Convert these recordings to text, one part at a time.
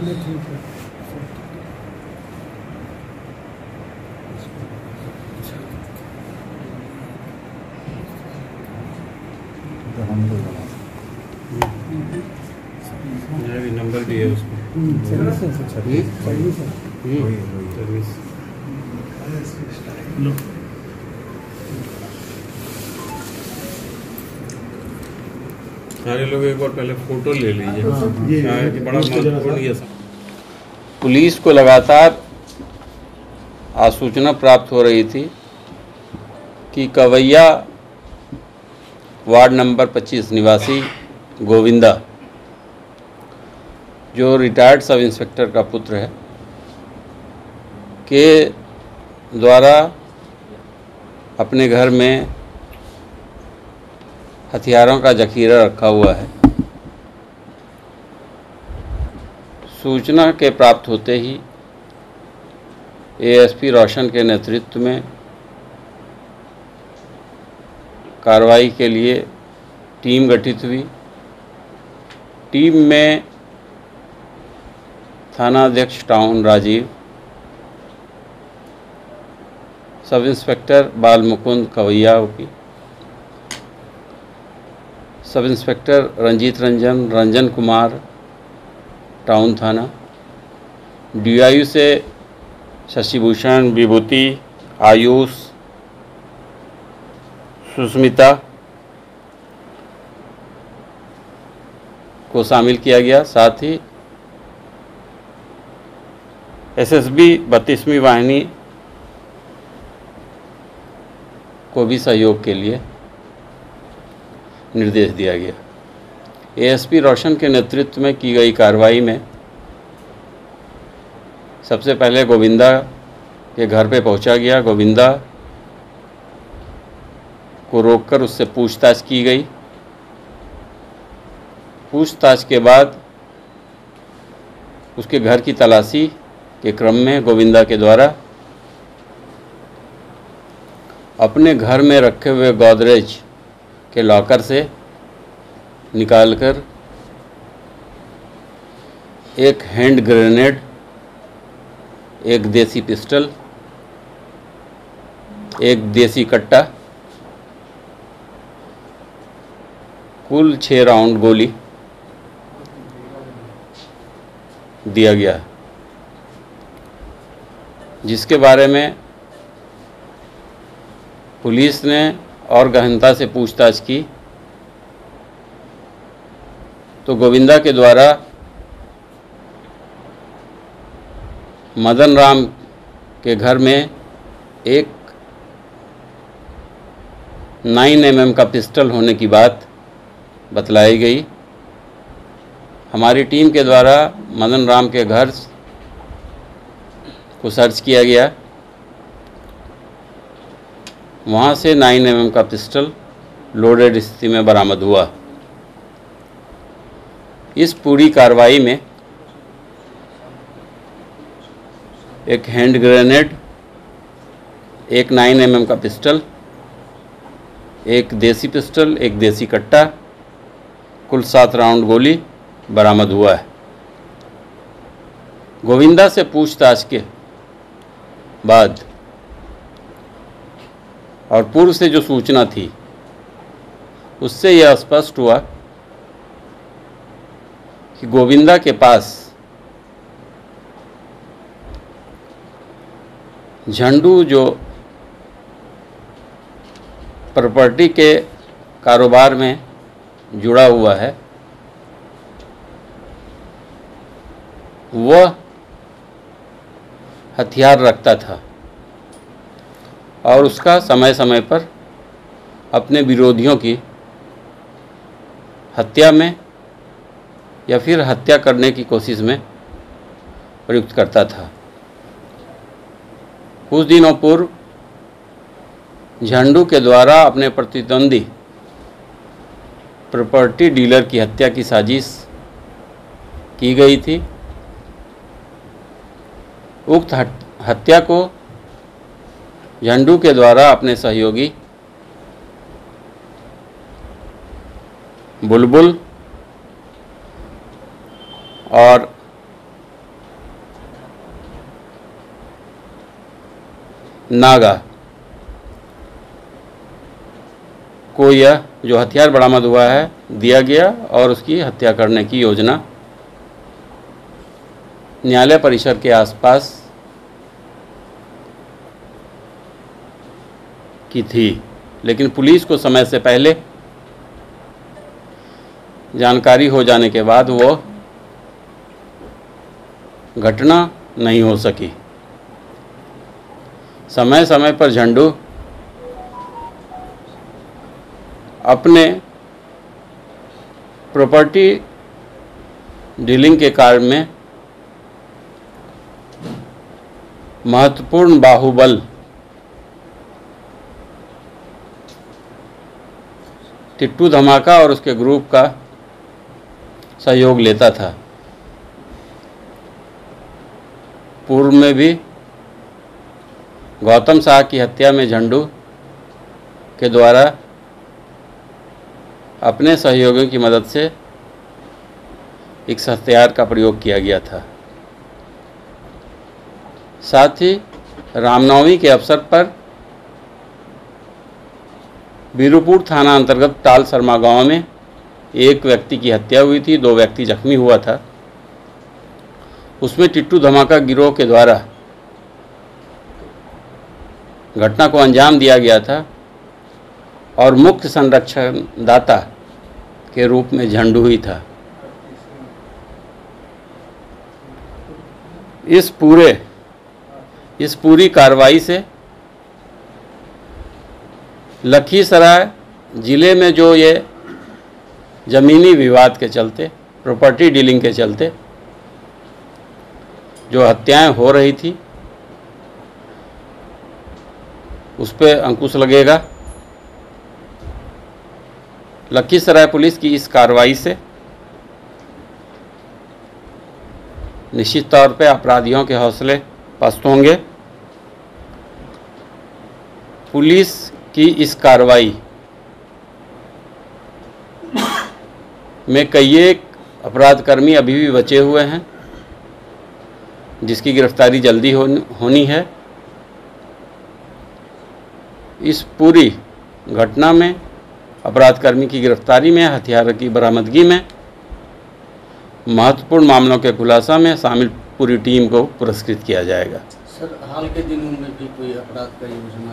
Number भी है उसमें। सर्विस सारे लोग एक बार पहले फोटो ले लीजिए। ये बड़ा महत्वपूर्ण ये सब। पुलिस को लगातार आसूचना प्राप्त हो रही थी कि कवैया वार्ड नंबर 25 निवासी गोविंदा, जो रिटायर्ड सब इंस्पेक्टर का पुत्र है, के द्वारा अपने घर में हथियारों का जखीरा रखा हुआ है। सूचना के प्राप्त होते ही एएसपी रोशन के नेतृत्व में कार्रवाई के लिए टीम गठित हुई। टीम में थानाध्यक्ष टाउन राजीव, सब इंस्पेक्टर बाल मुकुंद कवैया की, sub inspector Ranjit Ranjan Kumar town थाना, डीआईयू से शशिभूषण, विभूति, आयुष, सुस्मिता को शामिल किया गया। साथ ही एसएसबी 32वीं वाहिनी को भी सहयोग के लिए निर्देश दिया गया। एएसपी रोशन के नेतृत्व में की गई कार्रवाई में सबसे पहले गोविंदा के घर पे पहुंचा गया। गोविंदा को रोककर उससे पूछताछ की गई। पूछताछ के बाद उसके घर की तलाशी के क्रम में गोविंदा के द्वारा अपने घर में रखे हुए गोदरेज के लॉकर से निकालकर एक हैंड ग्रेनेड, एक देसी पिस्टल, एक देसी कट्टा, कुल 6 राउंड गोली दिया गया, जिसके बारे में पुलिस ने और गहनता से पूछताछ की तो गोविंदा के द्वारा मदन राम के घर में एक 9mm का पिस्टल होने की बात बतलाई गई। हमारी टीम के द्वारा मदन राम के घर को सर्च किया गया। वहाँ से 9mm का पिस्टल लोडेड स्थिति में बरामद हुआ। इस पूरी कार्रवाई में एक हैंड ग्रेनेड, एक 9mm का पिस्टल, एक देसी पिस्टल, एक देसी कट्टा, कुल 7 राउंड गोली बरामद हुआ है। गोविंदा से पूछताछ के बाद और पूर्व से जो सूचना थी उससे यह स्पष्ट हुआ कि गोविंदा के पास झंडू जो प्रॉपर्टी के कारोबार में जुड़ा हुआ है, वह हथियार रखता था और उसका समय समय पर अपने विरोधियों की हत्या में या फिर हत्या करने की कोशिश में प्रयुक्त करता था। कुछ दिनों पूर्व झंडू के द्वारा अपने प्रतिद्वंदी प्रॉपर्टी डीलर की हत्या की साजिश की गई थी। उक्त हत्या को झंडू के द्वारा अपने सहयोगी बुलबुल और नागा को यह जो हथियार बरामद हुआ है दिया गया और उसकी हत्या करने की योजना न्यायालय परिसर के आसपास की थी, लेकिन पुलिस को समय से पहले जानकारी हो जाने के बाद वो घटना नहीं हो सकी। समय समय पर झंडू अपने प्रॉपर्टी डीलिंग के कार्य में महत्वपूर्ण बाहुबल टिट्टू धमाका और उसके ग्रुप का सहयोग लेता था। पूर्व में भी गौतम शाह की हत्या में झंडू के द्वारा अपने सहयोगियों की मदद से इस हथियार का प्रयोग किया गया था। साथ ही रामनवमी के अवसर पर बीरूपुर थाना अंतर्गत टाल शर्मा गांव में एक व्यक्ति की हत्या हुई थी, 2 व्यक्ति जख्मी हुआ था। उसमें टिट्टू धमाका गिरोह के द्वारा घटना को अंजाम दिया गया था और मुख्य संरक्षण दाता के रूप में झंडू ही था। इस पूरी कार्रवाई से लखीसराय जिले में जो ये ज़मीनी विवाद के चलते, प्रॉपर्टी डीलिंग के चलते जो हत्याएं हो रही थी उस पर अंकुश लगेगा। लखीसराय पुलिस की इस कार्रवाई से निश्चित तौर पे अपराधियों के हौसले पस्त होंगे। पुलिस की इस कार्रवाई में कई एक अपराधकर्मी अभी भी बचे हुए हैं जिसकी गिरफ्तारी जल्दी होनी है। इस पूरी घटना में अपराधकर्मी की गिरफ्तारी में, हथियार की बरामदगी में, महत्वपूर्ण मामलों के खुलासा में शामिल पूरी टीम को पुरस्कृत किया जाएगा। सर, हाल के दिनों में भी कोई अपराध का योजना?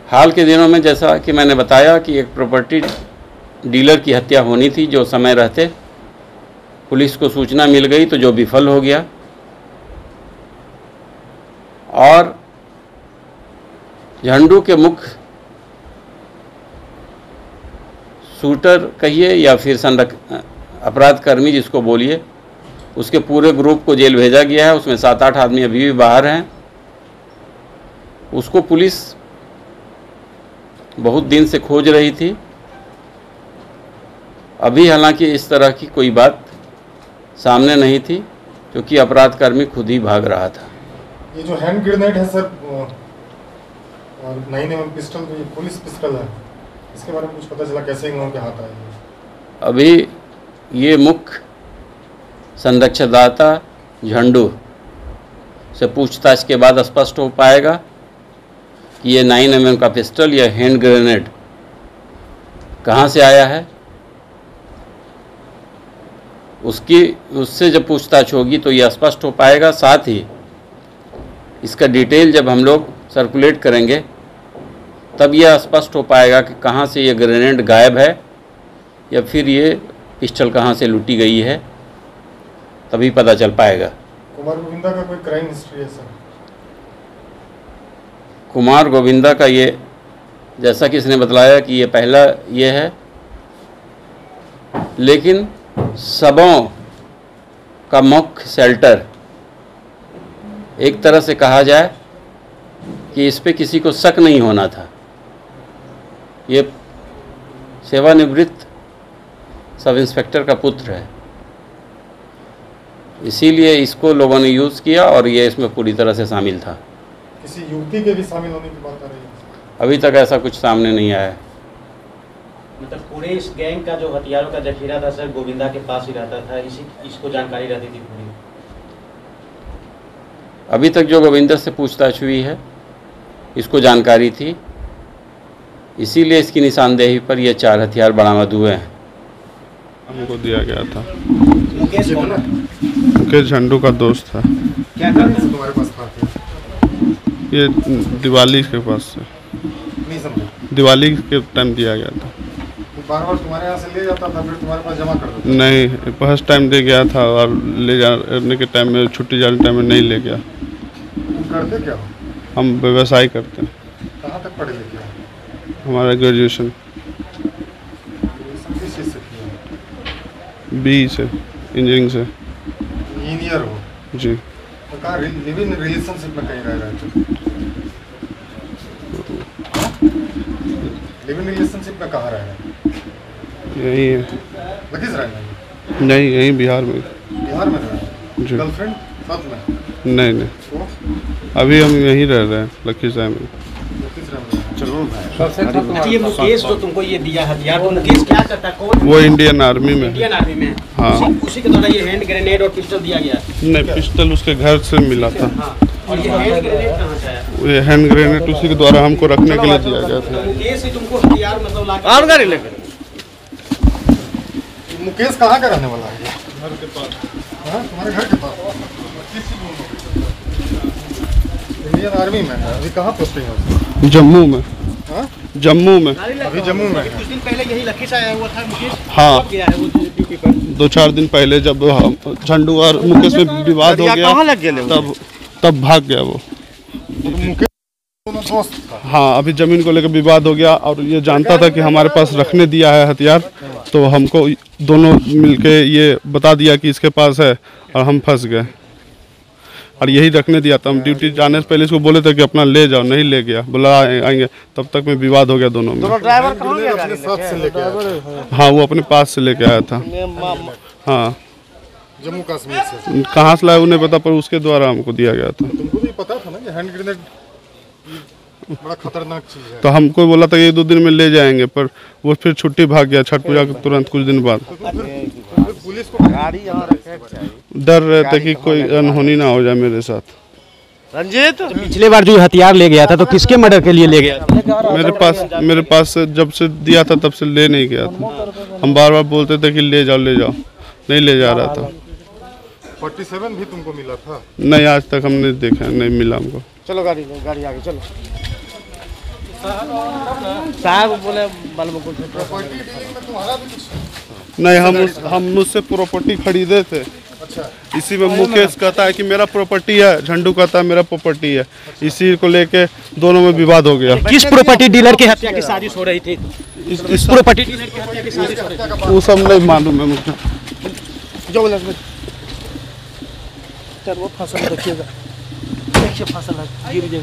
हाल के दिनों में जैसा कि मैंने बताया कि एक प्रॉपर्टी डीलर की हत्या होनी थी, जो समय रहते पुलिस को सूचना मिल गई तो जो विफल हो गया, और झंडू के मुख्य शूटर कहिए या फिर अपराधकर्मी जिसको बोलिए, उसके पूरे ग्रुप को जेल भेजा गया है। उसमें 7-8 आदमी अभी भी बाहर हैं। उसको पुलिस बहुत दिन से खोज रही थी। अभी हालांकि इस तरह की कोई बात सामने नहीं थी क्योंकि अपराधकर्मी खुद ही भाग रहा था। ये जो हैंड ग्रेनेड है सर और 9mm पिस्टल, जो ये पुलिस पिस्टल है, इसके बारे में कुछ पता चला कैसे इन लोगों के हाथ आए? अभी ये मुख्य संरक्षणदाता झंडू से पूछताछ के बाद स्पष्ट हो पाएगा कि ये 9mm का पिस्टल या हैंड ग्रेनेड कहाँ से आया है। उससे जब पूछताछ होगी तो ये स्पष्ट हो पाएगा। साथ ही इसका डिटेल जब हम लोग सर्कुलेट करेंगे तब यह स्पष्ट हो पाएगा कि कहाँ से ये ग्रेनेड गायब है या फिर ये पिस्टल कहाँ से लूटी गई है, तभी पता चल पाएगा। कुमार गोविंदा का कोई क्राइम हिस्ट्री है सर? कुमार गोविंदा का ये, जैसा कि इसने बतलाया कि ये पहला ये है, लेकिन सबों का मुख्य शेल्टर एक तरह से कहा जाए कि इस पे किसी को शक नहीं होना था। ये सेवानिवृत्त सब इंस्पेक्टर का पुत्र है, इसीलिए इसको लोगों ने यूज़ किया और ये इसमें पूरी तरह से शामिल था। किसी युवती के भी शामिल होने की बात आ रही है? अभी तक ऐसा कुछ सामने नहीं आया है। मतलब पूरे इस गैंग का जो हथियारों का जखीरा था सर, गोविंदा के पास ही रहता था, इसको जानकारी रहती थी पूरी? अभी तक जो गोविंदर से पूछताछ हुई है, इसको जानकारी थी, इसीलिए इसकी निशानदेही पर ये 4 हथियार बरामद हुए हैं। हमको दिया गया था। मुकेश कौन है? मुकेश झंडू का दोस्त था। क्या करते हैं? तुम्हारे पास था ये दिवाली के पास से, नहीं समझा। दिवाली के टाइम दिया गया था। बार बार तुम्हारे यहाँ से ले जाता था, फिर तुम्हारे पास जमा कर देता नहीं, फर्स्ट टाइम दे गया था और ले जाने के टाइम में, छुट्टी जाने टाइम में नहीं ले गया। तुम करते क्या हो? हम व्यवसाय करते हैं। कहाँ तक पढ़े लिखे हो? हमारा ग्रेजुएशन किस चीज़ से किया? BE से, इंजीनियरिंग से। इंजीनियर हो? जी। तो कहाँ लिव इन रिलेशनशिप में कहीं रह रहे थे? लिव इन रिलेशनशिप में कहाँ रह रहे हैं? यही है। लखीसराय में? नहीं, यहीं बिहार में। बिहार में रह रहे हैं? जी। गर्लफ्रेंड साथ में? नहीं नहीं, तो अभी हम यहीं रह रहे हैं, लखीसराय में। लखीसराय में? चलो अच्छा, ये मुकेश जो तुमको ये दिया हथियार, तो मुकेश क्या करता है? कौन? वो इंडियन आर्मी में। इंडियन आर्मी में है। हाँ। उसी के द्वारा ये हैंड ग्रेनेड और पिस्टल दिया गया। नहीं, पिस्टल उसके घर से मिला था। हाँ। और ये हैंड ग्रेनेड कहाँ से आया? ये हैंड ग्रेनेड उसी के द्वारा हमको रखने के लिए दिया गया था। मुकेश ही तुमको हथियार मतलब ला मुकेश कहाँ का रहने वाला है? घर के पास। हाँ, तुम्हारे घर के पास? इंडियन आर्मी में है। अभी कहाँ पोस्टिंग है उसकी? जम्मू में। हाँ? जम्मू में। अभी जम्मू में है। कुछ दिन पहले यही लखीसराय आया हुआ था मुकेश। हाँ। कब गया है वो ड्यूटी पर? 2-4 दिन पहले जब झंडू और मुकेश में विवाद हो गया, तब भाग गया वो। मुकेश दोनों दोस्त था। हाँ, अभी जमीन को लेकर विवाद हो गया और ये जानता था कि हमारे पास रखने दिया है हथियार, तो हमको दोनों मिलके ये बता दिया कि इसके पास है और हम फंस गए। और यही रखने दिया था। हम ड्यूटी जाने से पहले इसको बोले थे कि अपना ले जाओ, नहीं ले गया, बोला आएंगे, तब तक में विवाद हो गया दोनों में। ड्राइवर अपने साथ से लेके आया था? हाँ, वो अपने पास से लेके आया था। हाँ, जम्मू कश्मीर से? कहाँ से लाया उन्हें पता, पर उसके द्वारा हमको दिया गया था। तुमको भी पता था ना कि हैंड ग्रेनेड बड़ा खतरनाक चीज है? तो हमको बोला था 1-2 दिन में ले जाएंगे, पर वो फिर छुट्टी भाग गया छठ पूजा के तुरंत कुछ दिन बाद। पुलिस को गाड़ी यहाँ डर रहे थे कि कोई अनहोनी ना हो जाए मेरे साथ। रंजीत, पिछले बार जो हथियार ले गया था तो किसके मर्डर के लिए ले गया था? मेरे पास से जब से दिया था तब से ले नहीं गया था। हम बार बार बोलते थे कि ले जाओ, नहीं ले जा रहा था। 47 भी तुमको मिला था? नहीं, आज तक हमने देखा, नहीं मिला हमको। चलो गाड़ी आगे चलो। साहब बोले बाल बकुल से प्रॉपर्टी डीलिंग में तुम्हारा भी कुछ? नहीं, हम मुझसे प्रॉपर्टी खरीदे थे। अच्छा। इसी में मुकेश कहता है कि मेरा प्रॉपर्टी है, झंडू कहता है मेरा प्रॉपर्टी है। इसी को लेके दोनों में विवाद हो गया। किस प्रॉपर्टी डीलर की हत्या की साजिश हो रही थी? इस प्रॉपर्टी डीलर की हत्या की साजिश हो रही थी? वो सब नहीं मालूम है मुझे। जो बोला वो फसल देखिएगा, देखिए फसल गिर जाए।